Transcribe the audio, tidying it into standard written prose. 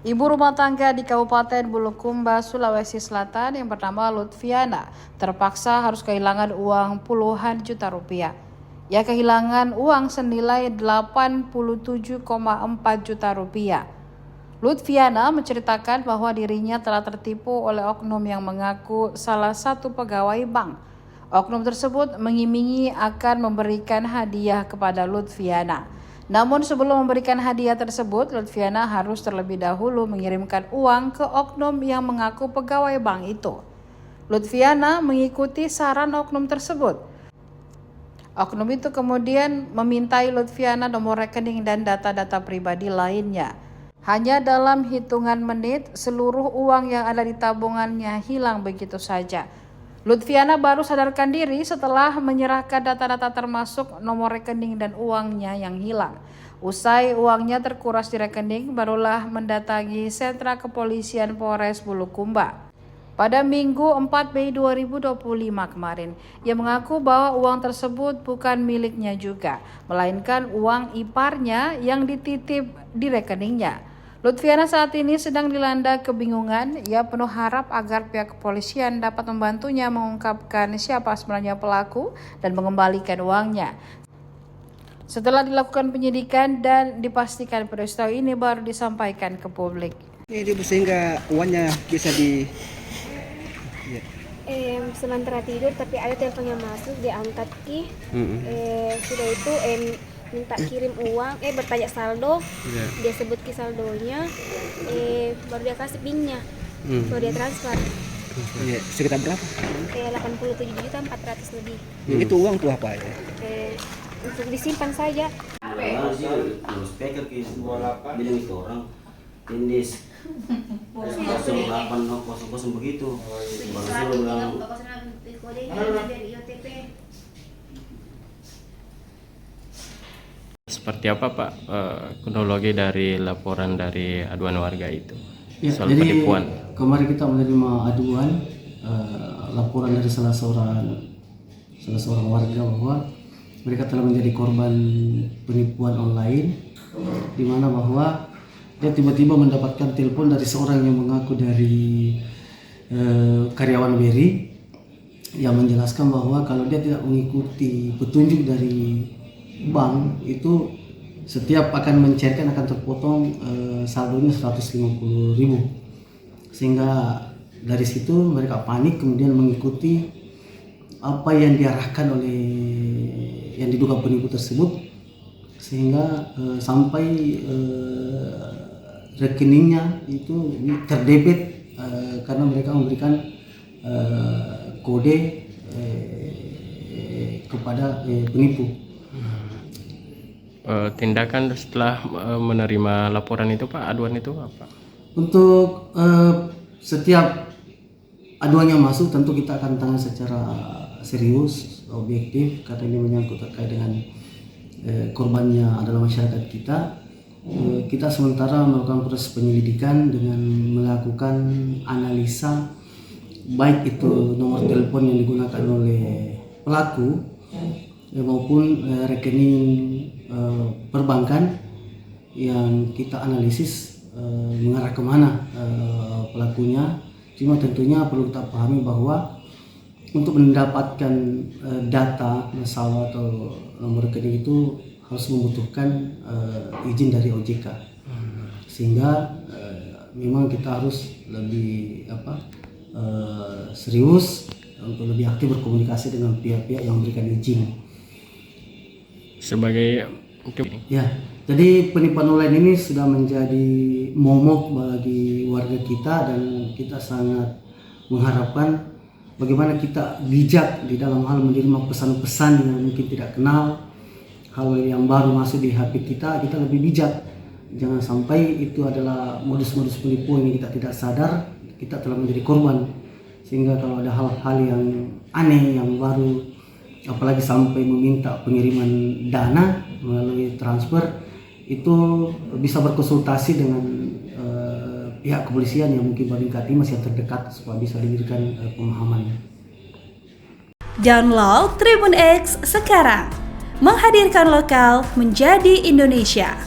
Ibu rumah tangga di Kabupaten Bulukumba, Sulawesi Selatan yang bernama Lutfiana terpaksa harus kehilangan uang puluhan juta rupiah. Ia kehilangan uang senilai 87,4 juta rupiah. Lutfiana menceritakan bahwa dirinya telah tertipu oleh oknum yang mengaku salah satu pegawai bank. Oknum tersebut mengimingi akan memberikan hadiah kepada Lutfiana. Namun sebelum memberikan hadiah tersebut, Lutfiana harus terlebih dahulu mengirimkan uang ke oknum yang mengaku pegawai bank itu. Lutfiana mengikuti saran oknum tersebut. Oknum itu kemudian memintai Lutfiana nomor rekening dan data-data pribadi lainnya. Hanya dalam hitungan menit, seluruh uang yang ada di tabungannya hilang begitu saja. Lutfiana baru sadarkan diri setelah menyerahkan data-data termasuk nomor rekening dan uangnya yang hilang. Usai uangnya terkuras di rekening, barulah mendatangi sentra kepolisian Polres Bulukumba. Pada Minggu 4 Mei 2025 kemarin, ia mengaku bahwa uang tersebut bukan miliknya juga, melainkan uang iparnya yang dititip di rekeningnya. Lutfiana saat ini sedang dilanda kebingungan. Ia penuh harap agar pihak kepolisian dapat membantunya mengungkapkan siapa sebenarnya pelaku dan mengembalikan uangnya. Setelah dilakukan penyidikan dan dipastikan peristiwa ini baru disampaikan ke publik. Ini sehingga uangnya bisa di sementara tidur tapi ada teleponnya masuk, diangkat sudah itu minta kirim uang, bertanya saldo, dia sebut ki saldonya, baru dia kasih PIN-nya, baru dia transfer. Sekitar berapa? 87.400.000 lebih. Itu uang tuh apa ya? Untuk disimpan saja. Speaker bilang itu orang indis 0800 begitu. Baru saya bilang seperti apa Pak kronologi dari laporan dari aduan warga itu soal jadi penipuan? Kemarin kita menerima aduan laporan dari salah seorang warga bahwa mereka telah menjadi korban penipuan online, di mana bahwa dia tiba-tiba mendapatkan telepon dari seorang yang mengaku dari karyawan BRI yang menjelaskan bahwa kalau dia tidak mengikuti petunjuk dari bank itu setiap akan mencairkan akan terpotong saldonya 150.000, sehingga dari situ mereka panik kemudian mengikuti apa yang diarahkan oleh yang diduga penipu tersebut, sehingga sampai rekeningnya itu terdebit karena mereka memberikan kode kepada penipu. Tindakan setelah menerima laporan itu Pak, aduan itu apa? Untuk setiap aduan yang masuk tentu kita akan tangani secara serius, objektif, karena ini menyangkut terkait dengan korbannya adalah masyarakat kita. Kita sementara melakukan proses penyelidikan dengan melakukan analisa baik itu nomor telepon yang digunakan oleh pelaku maupun rekening perbankan yang kita analisis mengarah kemana pelakunya. Cuma tentunya perlu kita pahami bahwa untuk mendapatkan data nasabah atau nomor rekening itu harus membutuhkan izin dari OJK, sehingga memang kita harus lebih serius untuk lebih aktif berkomunikasi dengan pihak-pihak yang memberikan izin. Sebagai ya, jadi penipuan online ini sudah menjadi momok bagi warga kita, dan kita sangat mengharapkan bagaimana kita bijak di dalam hal menerima pesan-pesan yang mungkin tidak kenal, hal yang baru masuk di HP kita lebih bijak. Jangan sampai itu adalah modus-modus penipuan yang kita tidak sadar kita telah menjadi korban, sehingga kalau ada hal-hal yang aneh yang baru, apalagi sampai meminta pengiriman dana melalui transfer, itu bisa berkonsultasi dengan pihak kepolisian yang mungkin paling masih yang terdekat supaya bisa diberikan pemahaman. Download Tribun X sekarang, menghadirkan lokal menjadi Indonesia.